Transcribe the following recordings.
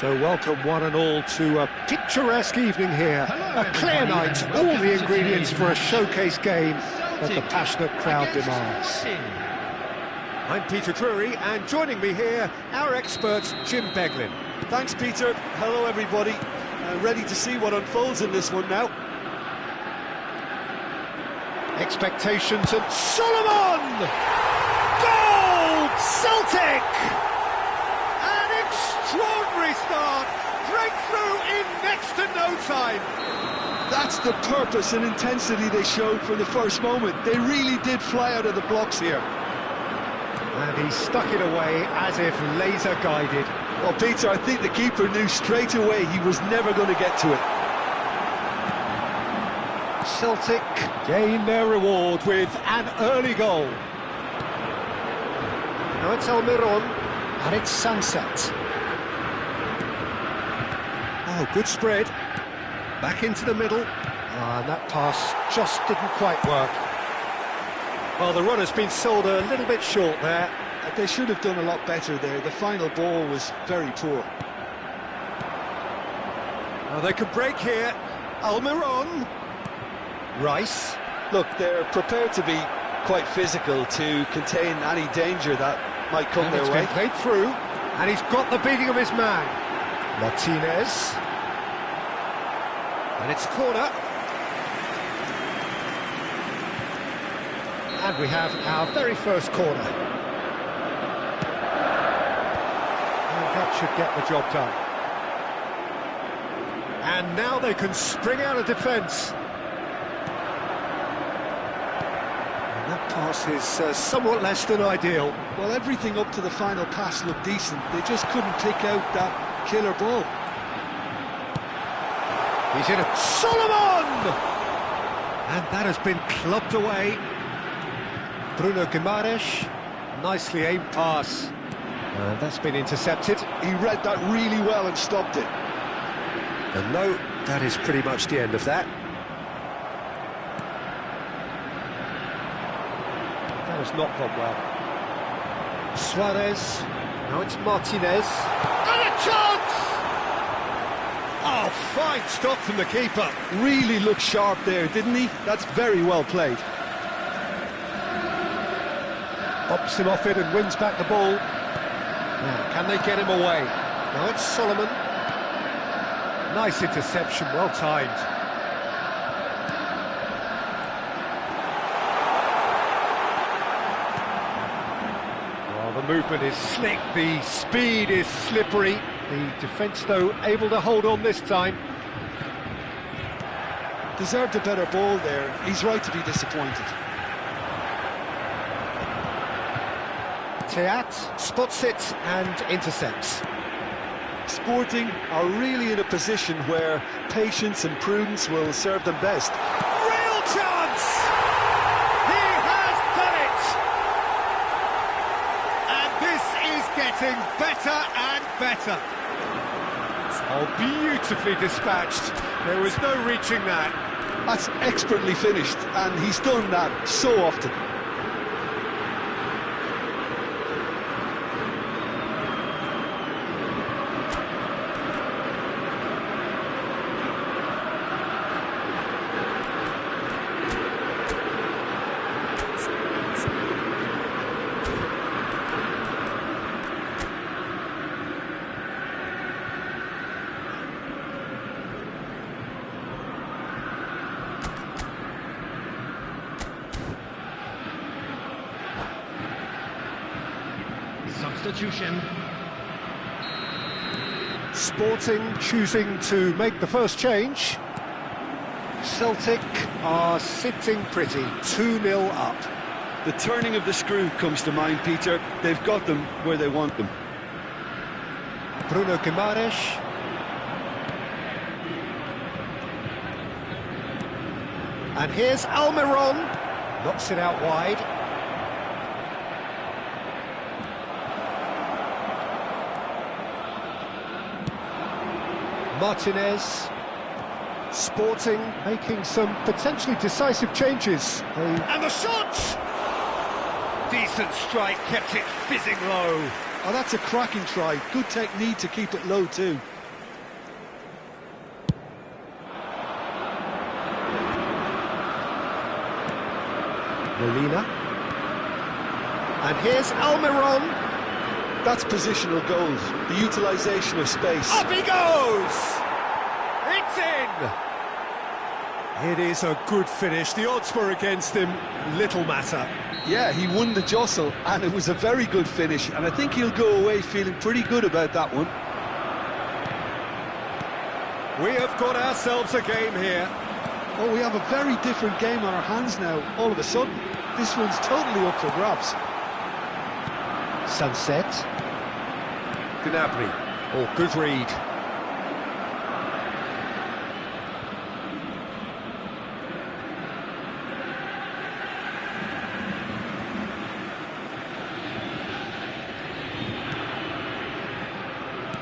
So welcome one and all to a picturesque evening here. A clear night, all the ingredients for a showcase game that the passionate crowd demands. I'm Peter Drury, and joining me here, our expert, Jim Beglin. Thanks, Peter. Hello, everybody. Ready to see what unfolds in this one now. Expectations and Solomon! Goal! Celtic! An extraordinary start! Breakthrough in next to no time! That's the purpose and intensity they showed from the first moment. They really did fly out of the blocks here. And he stuck it away as if laser-guided. Well, Peter, I think the keeper knew straight away he was never going to get to it. Celtic gain their reward with an early goal. Now it's Almiron, and it's Sunset. Oh, good spread. Back into the middle. And that pass just didn't quite work. Well, the runner's been sold a little bit short there. They should have done a lot better there. The final ball was very poor. Now they could break here. Almiron. Rice. Look, they're prepared to be quite physical to contain any danger that might come their way. Played through, and he's got the beating of his man. Martinez. And it's a corner. And we have our very first corner. And that should get the job done. And now they can spring out of defence. That pass is somewhat less than ideal. Well, everything up to the final pass looked decent. They just couldn't pick out that killer ball. He's in it. Solomon! And that has been clubbed away. Bruno Guimaraes. Nicely aimed pass. And that's been intercepted. He read that really well and stopped it. And no, that is pretty much the end of that. That has not gone well. Suarez. Now it's Martinez. And a chance! Oh, fine stop from the keeper. Really looked sharp there, didn't he? That's very well played. Bops him off it and wins back the ball. Now, can they get him away? Now it's Solomon. Nice interception, well timed. The movement is slick, the speed is slippery. The defence, though, able to hold on this time. Deserved a better ball there. He's right to be disappointed. Teat spots it and intercepts. Sporting are really in a position where patience and prudence will serve them best. Real chance! He has done it! This is getting better and better. Oh, beautifully dispatched. There was no reaching that. That's expertly finished, and he's done that so often. Substitution. Sporting choosing to make the first change. Celtic are sitting pretty, 2-0 up. The turning of the screw comes to mind, Peter. They've got them where they want them. Bruno Guimaraes. And here's Almiron. Knocks it out wide. Martinez. Sporting making some potentially decisive changes. And the shot! Decent strike, kept it fizzing low. Oh, that's a cracking try. Good technique to keep it low too. Molina. And here's Almiron. That's positional goals, the utilisation of space. Up he goes! It's in! It is a good finish. The odds were against him. Little matter. Yeah, he won the jostle, and it was a very good finish, and I think he'll go away feeling pretty good about that one. We have got ourselves a game here. Oh, we have a very different game on our hands now, all of a sudden. This one's totally up for grabs. Sunset. Gnabry. Oh, good read.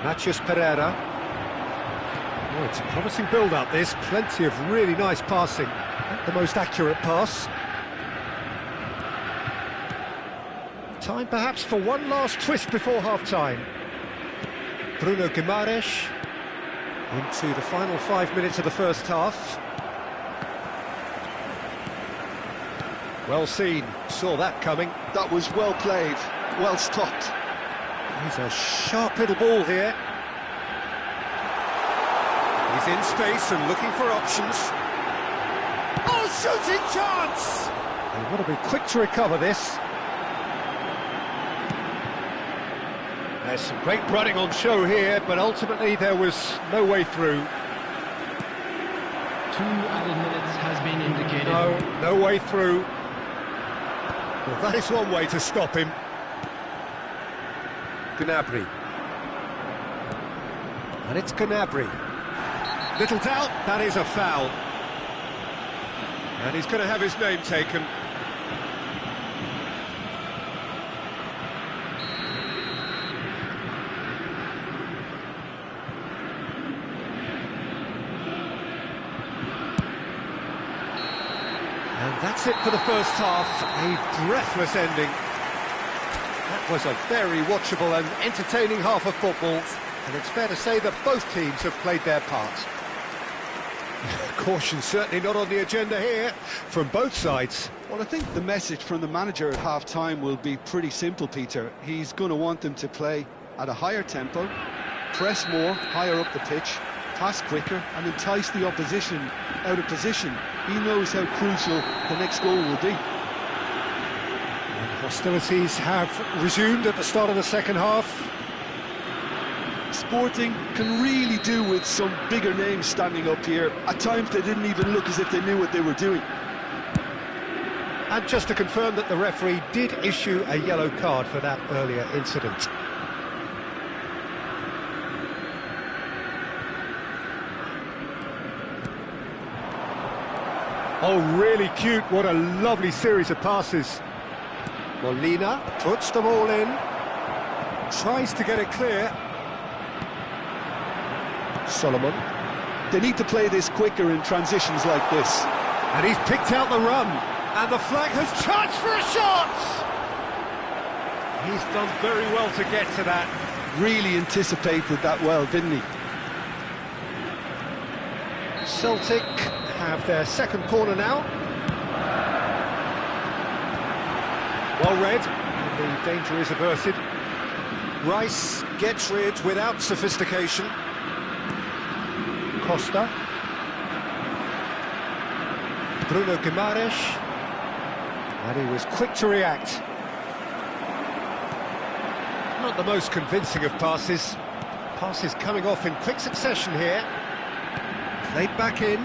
Matheus Pereira. Oh, it's a promising build-up, this. Plenty of really nice passing. Not the most accurate pass. Time perhaps for one last twist before half-time. Bruno Guimaraes into the final 5 minutes of the first half. Well seen, saw that coming. That was well played, well stopped. He's a sharp little ball here. He's in space and looking for options. Oh, shooting chance! They want to be quick to recover this. There's some great running on show here, but ultimately there was no way through. 2 added minutes has been indicated. No way through. Well, that is one way to stop him. Gnabry. And it's Gnabry. Little doubt, that is a foul. And he's going to have his name taken. And that's it for the first half, a breathless ending. That was a very watchable and entertaining half of football, and it's fair to say that both teams have played their part. Caution certainly not on the agenda here, from both sides. Well, I think the message from the manager at half-time will be pretty simple, Peter. He's going to want them to play at a higher tempo, press more, higher up the pitch, pass quicker, and entice the opposition out of position. He knows how crucial the next goal will be. Hostilities have resumed at the start of the second half. Sporting can really do with some bigger names standing up here. At times they didn't even look as if they knew what they were doing. And just to confirm that the referee did issue a yellow card for that earlier incident. Oh, really cute. What a lovely series of passes. Molina puts them all in. Tries to get it clear. Solomon. They need to play this quicker in transitions like this. And he's picked out the run. And the flag has charged for a shot! He's done very well to get to that. Really anticipated that well, didn't he? Celtic have their second corner now. Well read, and the danger is averted. Rice gets rid without sophistication. Costa. Bruno Guimaraes. And he was quick to react. Not the most convincing of passes. Passes coming off in quick succession here. Played back in.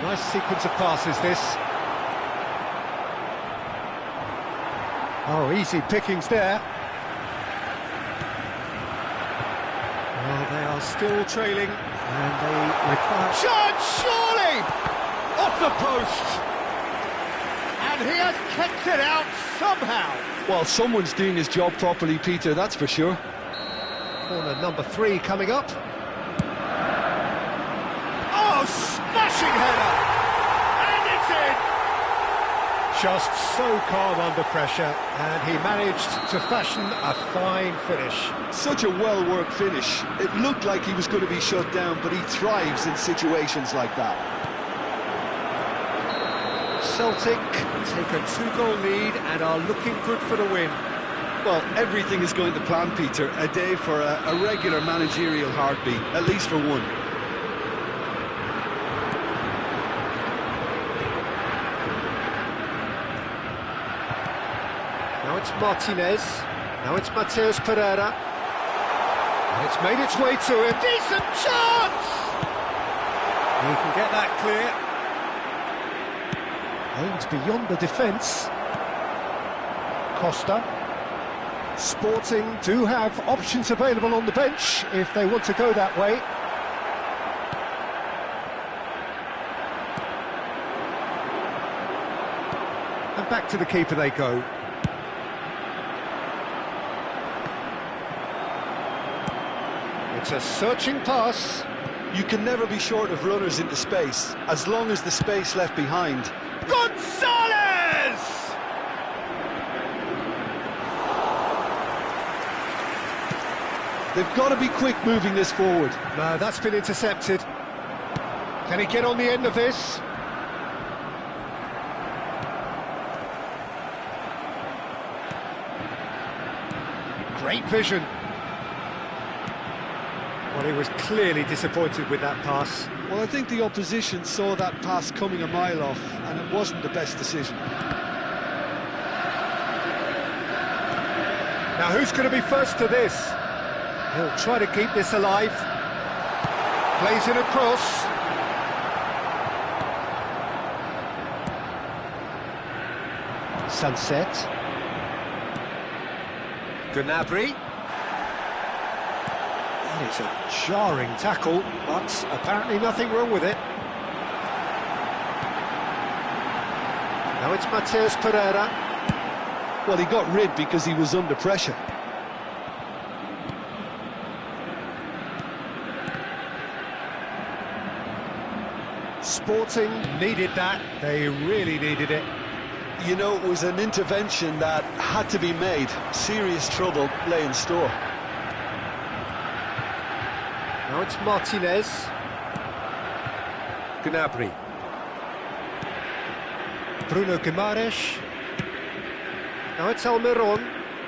Nice sequence of passes, this. Oh, easy pickings there. Well, they are still trailing, and they require... Shot, surely! Off the post! And he has kept it out somehow. Well, someone's doing his job properly, Peter, that's for sure. Corner number 3 coming up. Oh, smashing header! And it's in! Just so calm under pressure, and he managed to fashion a fine finish. Such a well-worked finish. It looked like he was going to be shut down, but he thrives in situations like that. Celtic take a 2-goal lead and are looking good for the win. Well, everything is going to plan, Peter. A day for a regular managerial heartbeat, at least for one. Now it's Martinez. Now it's Mateus Pereira. And it's made its way to him. Decent chance! He can get that clear. Aimed beyond the defence. Costa. Sporting do have options available on the bench if they want to go that way. And back to the keeper they go. It's a searching pass. You can never be short of runners into space, as long as the space left behind. Gonzalez! They've got to be quick moving this forward. No, that's been intercepted. Can he get on the end of this? Great vision. Well, he was clearly disappointed with that pass. Well, I think the opposition saw that pass coming a mile off, and it wasn't the best decision. Now, who's going to be first to this? He'll try to keep this alive. Plays it across. Sunset. Gnabry. That is a jarring tackle, but apparently nothing wrong with it. Now it's Mateus Pereira. Well, he got rid because he was under pressure. Sporting needed that. They really needed it. You know, it was an intervention that had to be made. Serious trouble lay in store. Now it's Martinez. Gnabry. Bruno Guimaraes. Now it's Almiron.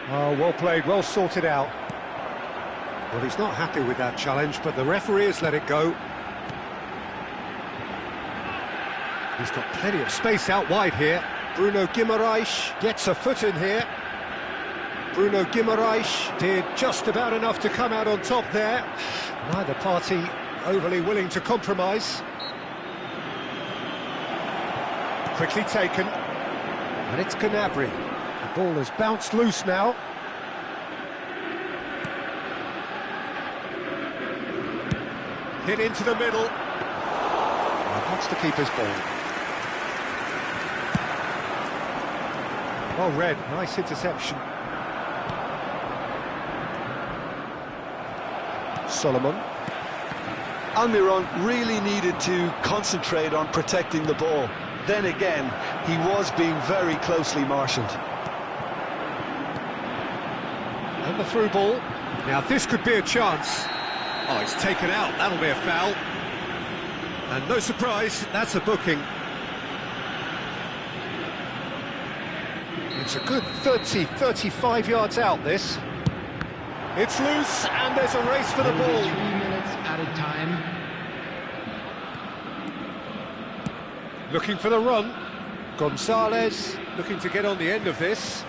Oh, well played, well sorted out. Well, he's not happy with that challenge, but the referee has let it go. He's got plenty of space out wide here. Bruno Guimaraes gets a foot in here. Bruno Guimaraes did just about enough to come out on top there. Neither party overly willing to compromise. Quickly taken. And it's Gnabry. The ball has bounced loose now. Hit into the middle. And that's the keeper's ball. Well read, nice interception. Solomon. Almiron really needed to concentrate on protecting the ball. Then again, he was being very closely marshalled. And the through ball. Now this could be a chance. Oh, it's taken out, that'll be a foul. And no surprise, that's a booking. It's a good 30, 35 yards out, this. It's loose, and there's a race for the ball. 3 minutes added time. Looking for the run. Gonzalez looking to get on the end of this.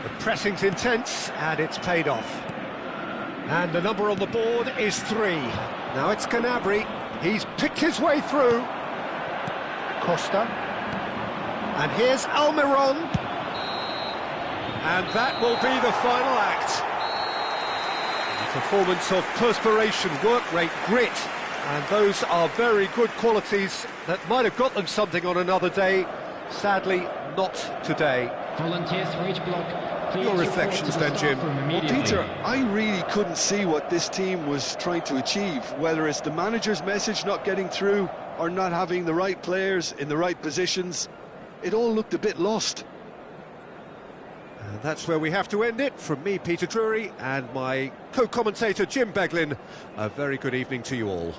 The pressing's intense, and it's paid off. And the number on the board is 3. Now it's Gnabry. He's picked his way through. Costa. And here's Almiron. And that will be the final act. A performance of perspiration, work rate, grit. And those are very good qualities that might have got them something on another day. Sadly, not today. Volunteers for each block. Please Your reflections then, Jim. Well, Peter, I really couldn't see what this team was trying to achieve, whether it's the manager's message not getting through or not having the right players in the right positions. It all looked a bit lost. That's where we have to end it. From me, Peter Drury, and my co-commentator, Jim Beglin, a very good evening to you all.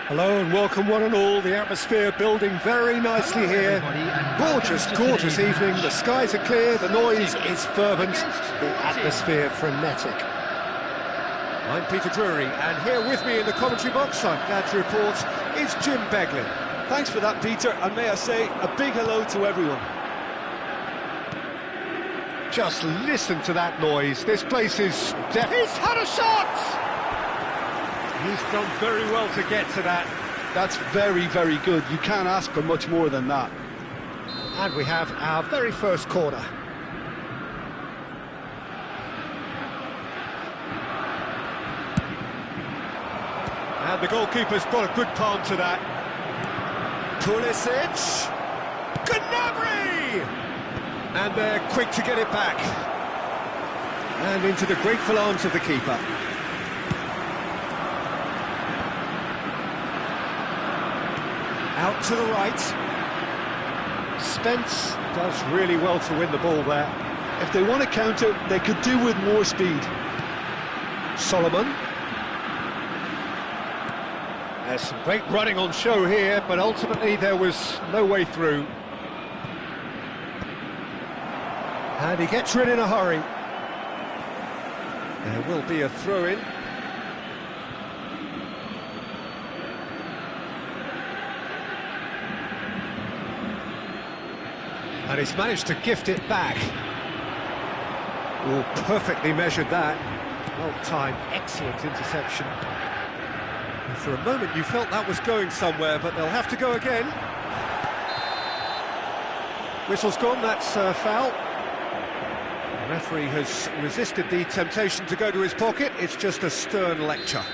Hello and welcome one and all. The atmosphere building very nicely here. Gorgeous, gorgeous evening. The skies are clear, the noise is fervent, the atmosphere frenetic. I'm Peter Drury, and here with me in the commentary box, I'm glad to report, is Jim Beglin. Thanks for that, Peter, and may I say a big hello to everyone. Just listen to that noise. This place is He's had a shot! He's done very well to get to that. That's very, very good. You can't ask for much more than that. And we have our very first corner. And the goalkeeper's got a good palm to that. Pulisic! Gnabry! And they're quick to get it back. And into the grateful arms of the keeper. Out to the right. Spence does really well to win the ball there. If they want to counter, they could do with more speed. Solomon. There's some great running on show here, but ultimately there was no way through. And he gets rid in a hurry. There will be a throw-in. And he's managed to gift it back. Oh, perfectly measured that. Well timed, excellent interception. And for a moment you felt that was going somewhere, but they'll have to go again. Whistle's gone, that's a foul. The referee has resisted the temptation to go to his pocket. It's just a stern lecture.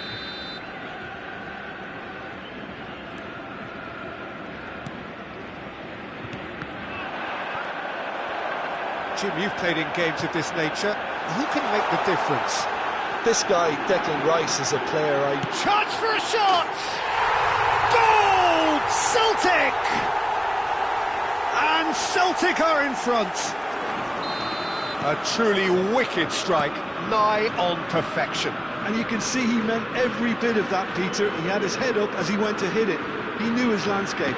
Jim, you've played in games of this nature. Who can make the difference? This guy, Declan Rice, is a player Chance for a shot! Goal! Celtic! And Celtic are in front. A truly wicked strike, nigh on perfection. And you can see he meant every bit of that, Peter. He had his head up as he went to hit it. He knew his landscape.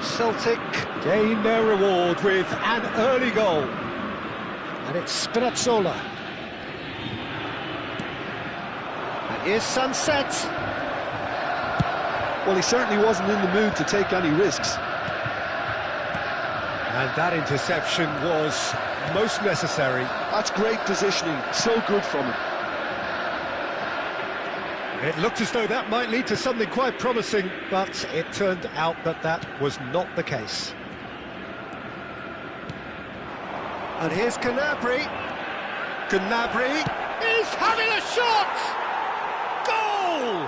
Celtic gain their reward with an early goal. And it's Spinazzola. And here's Sunset. Well, he certainly wasn't in the mood to take any risks. And that interception was most necessary. That's great positioning, so good from him. It looked as though that might lead to something quite promising, but it turned out that that was not the case. And here's Gnabry. Gnabry is having a shot! Goal!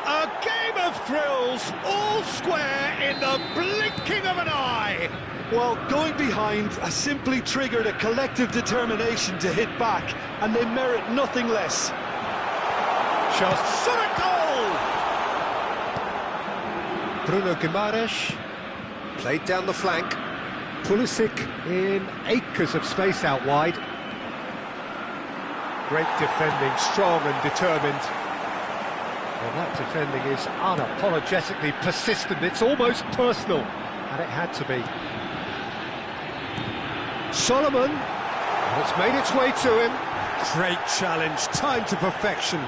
A game of thrills, all square in the blinking of an eye. Well, going behind has simply triggered a collective determination to hit back, and they merit nothing less. Just shot a goal! Bruno Guimaraes played down the flank. Pulisic in acres of space out wide. Great defending, strong and determined. Well, that defending is unapologetically persistent. It's almost personal, and it had to be. Solomon, and it's made its way to him. Great challenge, timed to perfection.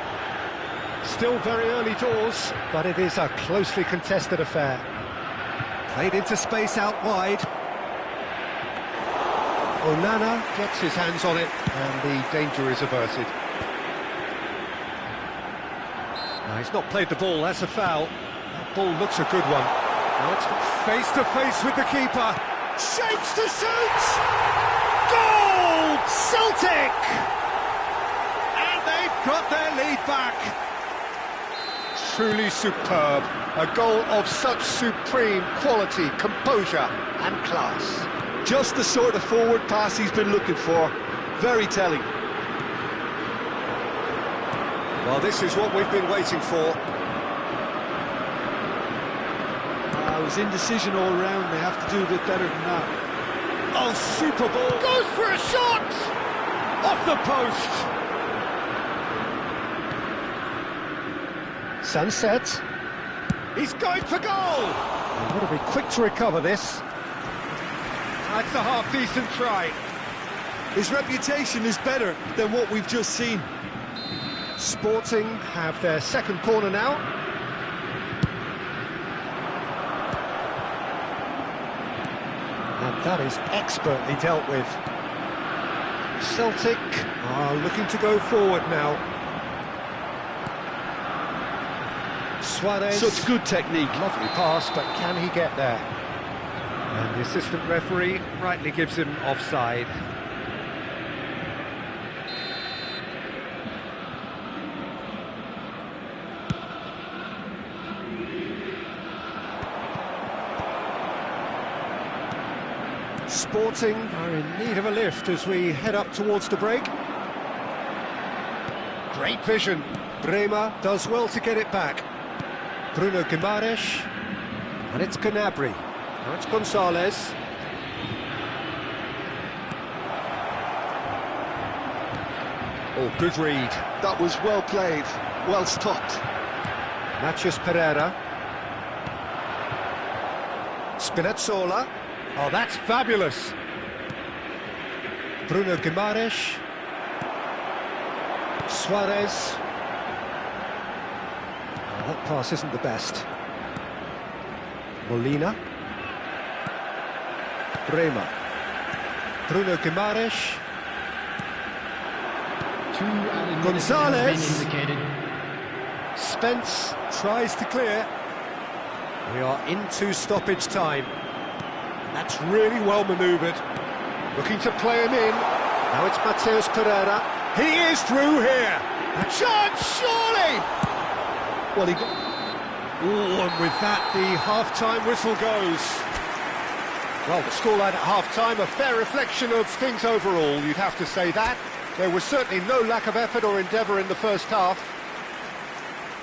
Still very early doors, but it is a closely contested affair. Played into space out wide. Onana gets his hands on it, and the danger is averted. Now, he's not played the ball, that's a foul. That ball looks a good one. Now it's face to face with the keeper. Shapes to shoot! Goal! Celtic! And they've got their lead back. Truly superb. A goal of such supreme quality, composure and class. Just the sort of forward pass he's been looking for. Very telling. Well, this is what we've been waiting for. It was indecision all around. They have to do a bit better than that. Oh, super ball. Goes for a shot! Off the post. Sunset. He's going for goal! You've got to be quick to recover this. That's a half-decent try. His reputation is better than what we've just seen. Sporting have their second corner now. And that is expertly dealt with. Celtic are looking to go forward now. Suarez. Such good technique. Lovely pass, but can he get there? And the assistant referee rightly gives him offside. Sporting are in need of a lift as we head up towards the break. Great vision. Bremer does well to get it back. Bruno Guimaraes. And it's Gnabry. Now it's Gonzalez. Oh, good read. That was well played, well stopped. Matheus Pereira. Spinazzola. Oh, that's fabulous. Bruno Guimaraes. Suarez. Oh, that pass isn't the best. Molina. Bremer. Bruno Guimaraes. Gonzalez. Spence tries to clear. We are into stoppage time. That's really well manoeuvred. Looking to play him in. Now it's Matheus Pereira. He is through here. A chance, surely! Well, he got... Oh, and with that, the half-time whistle goes. Well, the scoreline at half-time, a fair reflection of things overall, you'd have to say that. There was certainly no lack of effort or endeavour in the first half.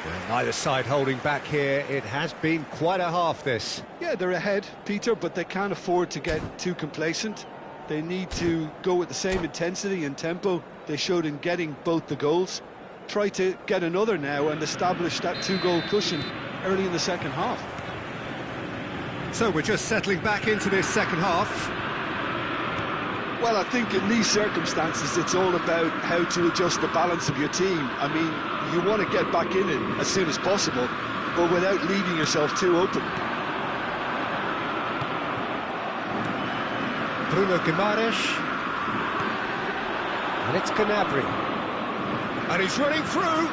Well, neither side holding back here. It has been quite a half, this. Yeah, they're ahead, Peter, but they can't afford to get too complacent. They need to go with the same intensity and tempo they showed in getting both the goals. Try to get another now and establish that two-goal cushion early in the second half. So we're just settling back into this second half. Well, I think in these circumstances it's all about how to adjust the balance of your team. I mean, you want to get back in it as soon as possible, but without leaving yourself too open. Bruno Guimaraes. And it's Gnabry. And he's running through.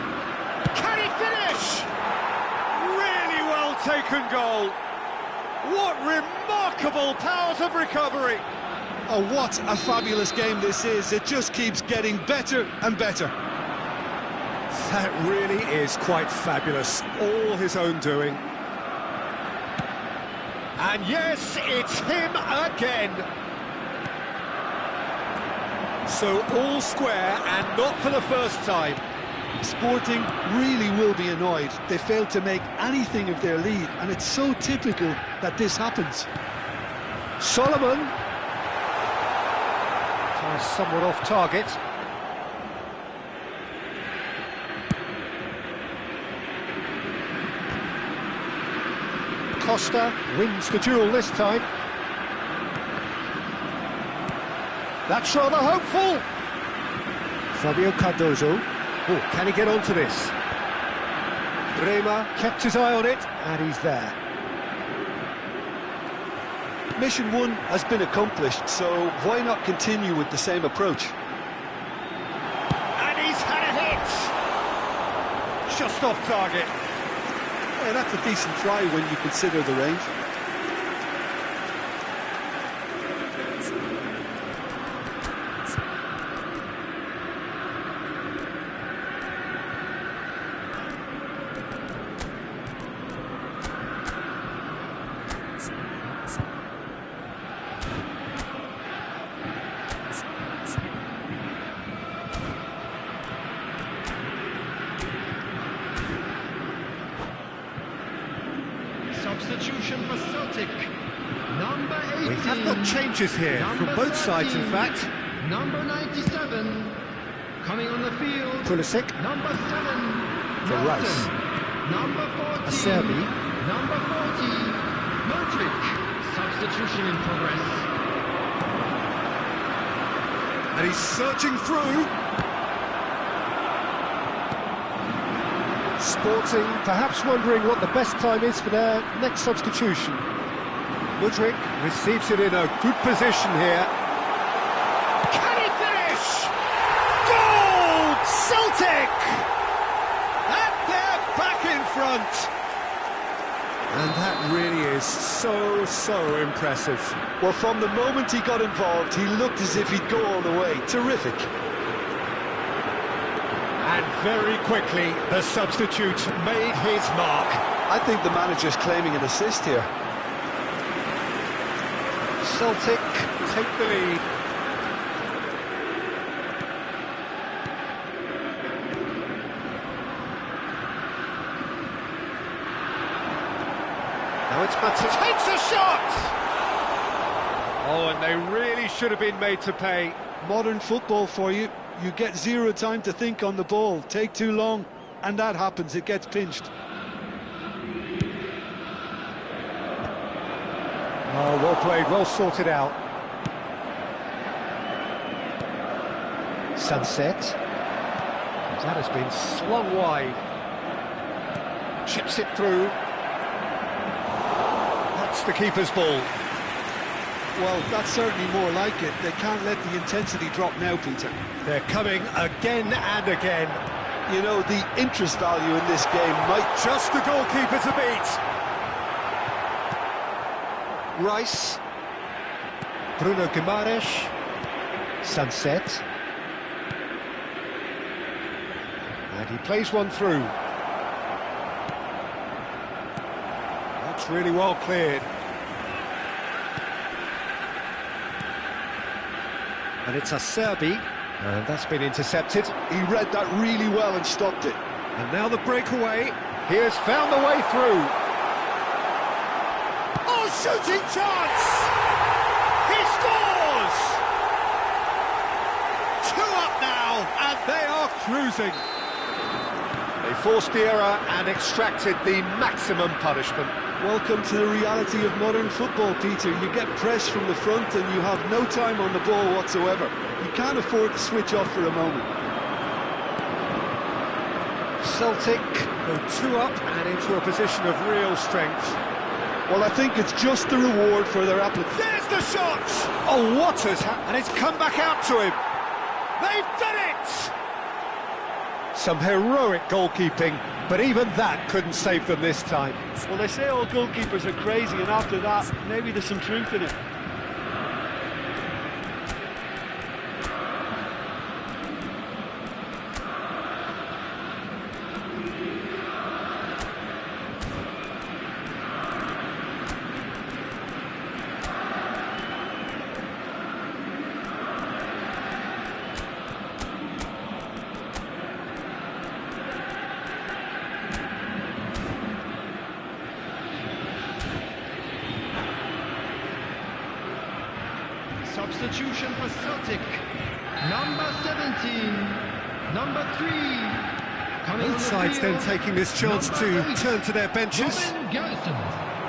Can he finish? Really well taken goal. What remarkable powers of recovery. Oh, what a fabulous game this is. It just keeps getting better and better. That really is quite fabulous. All his own doing. And yes, it's him again. So all square and not for the first time. Sporting really will be annoyed. They failed to make anything of their lead, and it's so typical that this happens. Solomon. Somewhat off target. Costa wins the duel this time. That's rather hopeful. Fabio Cardozo. Oh, can he get onto this? Bremer kept his eye on it, and he's there. Mission one has been accomplished, so why not continue with the same approach? And he's had a hit! Just off target. Yeah, that's a decent try when you consider the range. Substitution for Celtic. Number 18. We have got changes here from both sides, in fact. Number 97. Coming on the field. Pulisic. Number 7. For Rice. Number 14. Acerbi. Number 40. Modric. Substitution in progress. And he's searching through. Sporting, perhaps wondering what the best time is for their next substitution. Modric receives it in a good position here. Can he finish? Goal! Celtic! And they're back in front. And that really is so impressive. Well, from the moment he got involved, he looked as if he'd go all the way. Terrific. And very quickly, the substitute made his mark. I think the manager's claiming an assist here. Celtic take the lead. Now it's Mata. Takes a shot! Oh, and they really should have been made to pay. Modern football for you. You get zero time to think on the ball. Take too long, and that happens. It gets pinched. Oh, well played, well sorted out. Sunset. That has been slung wide. Chips it through. That's the keeper's ball. Well, that's certainly more like it. They can't let the intensity drop now, Peter. They're coming again and again. You know, the interest value in this game might... Just the goalkeeper to beat. Rice. Bruno Guimaraes. Sunset. And he plays one through. That's really well cleared. And it's Acerbi, and that's been intercepted. He read that really well and stopped it. And now the breakaway. He has found the way through. Oh, shooting chance! He scores! 2 up now, and they are cruising. They forced the error and extracted the maximum punishment. Welcome to the reality of modern football, Peter. You get pressed from the front and you have no time on the ball whatsoever. You can't afford to switch off for a moment. Celtic go 2 up and into a position of real strength. Well, I think it's just the reward for their application. There's the shot! Oh, what has happened? And it's come back out to him. They've done it! Some heroic goalkeeping, but even that couldn't save them this time. Well, they say all goalkeepers are crazy, and after that, maybe there's some truth in it. Substitution for Celtic. Number 17. Number 3. Both sides then taking this chance to turn to their benches.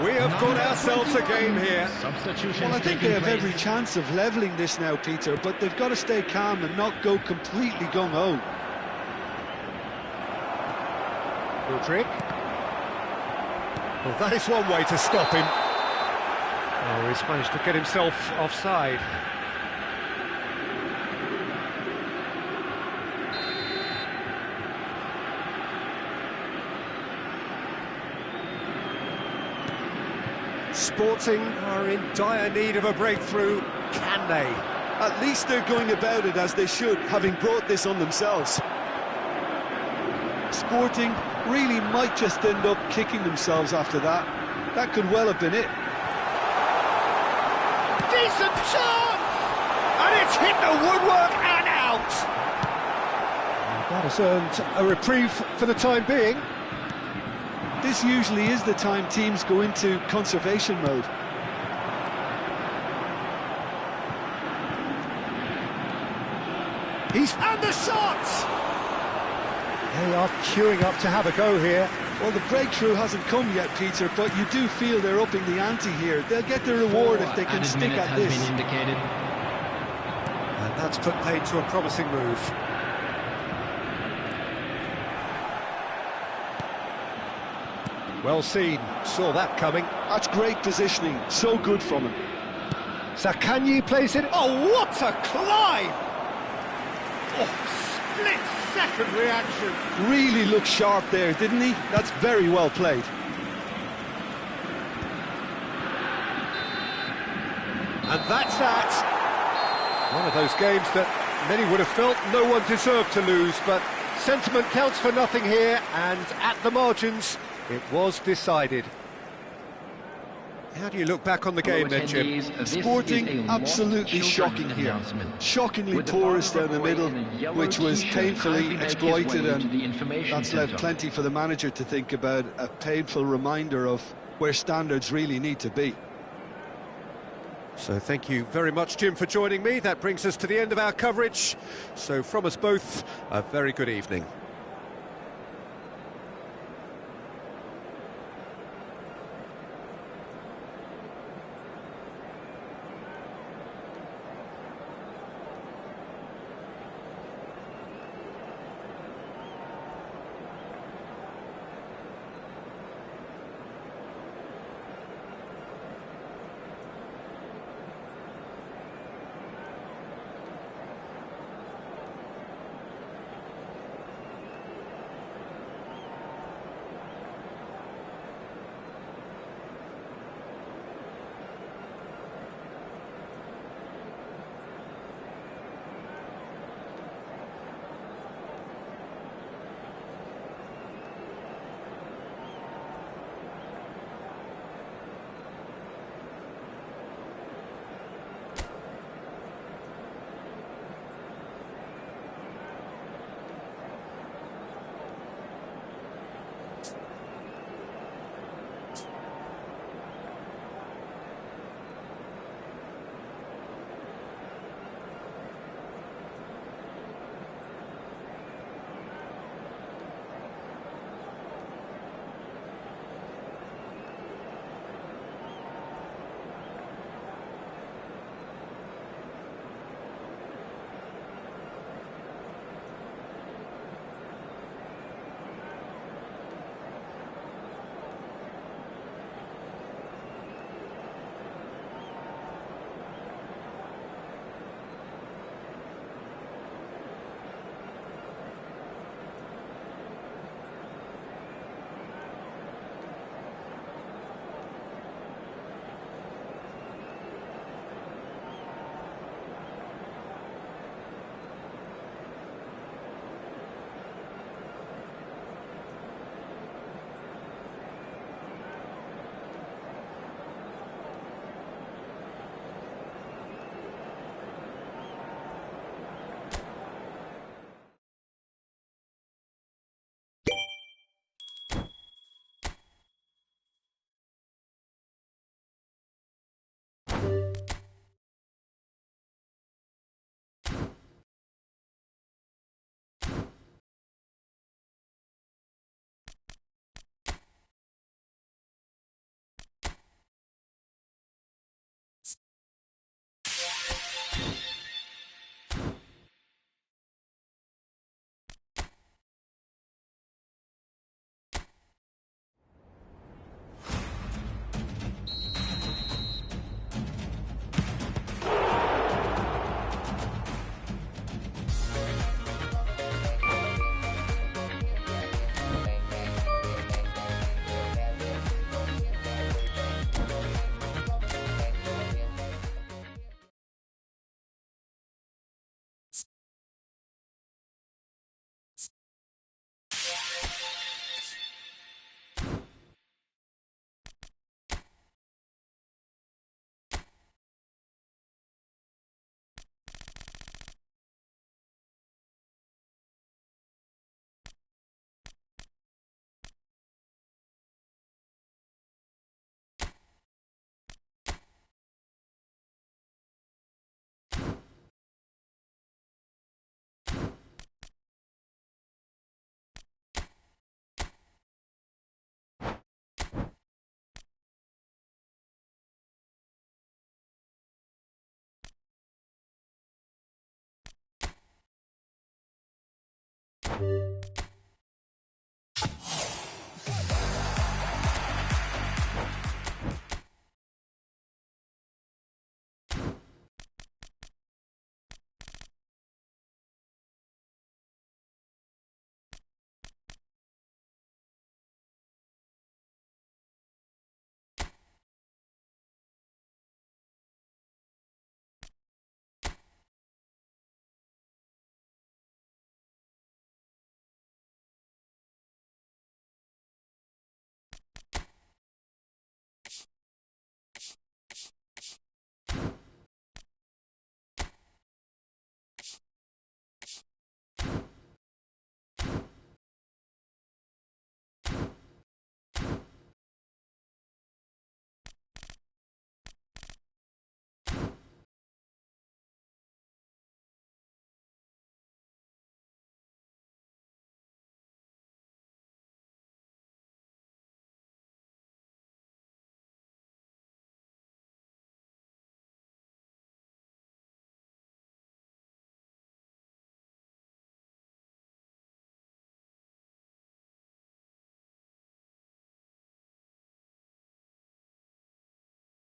We have got ourselves a game here. Well, I think they have every chance of levelling this now, Peter, but they've got to stay calm and not go completely gung-ho. Modric. Well, that is one way to stop him. Oh, he's managed to get himself offside. Sporting are in dire need of a breakthrough. Can they? At least they're going about it as they should, having brought this on themselves. Sporting really might just end up kicking themselves after that. That could well have been it. Decent chance! And it's hit the woodwork and out! That has earned a reprieve for the time being. This usually is the time teams go into conservation mode. And the shot! They are queuing up to have a go here. Well, the breakthrough hasn't come yet, Peter, but you do feel they're upping the ante here. They'll get the reward if they can stick at this. And that's put paid to a promising move. Well seen, saw that coming. That's great positioning, so good from him. Zakanyi plays it. Oh, what a climb! Oh, split-second reaction. Really looked sharp there, didn't he? That's very well played. And that's that. One of those games that many would have felt no one deserved to lose, but sentiment counts for nothing here, and at the margins, it was decided. How do you look back on the game then, Jim? Sporting, absolutely shocking here. Shockingly porous down the middle, which was painfully exploited, and that's left plenty for the manager to think about, a painful reminder of where standards really need to be. So thank you very much, Jim, for joining me. That brings us to the end of our coverage. So from us both, a very good evening. it.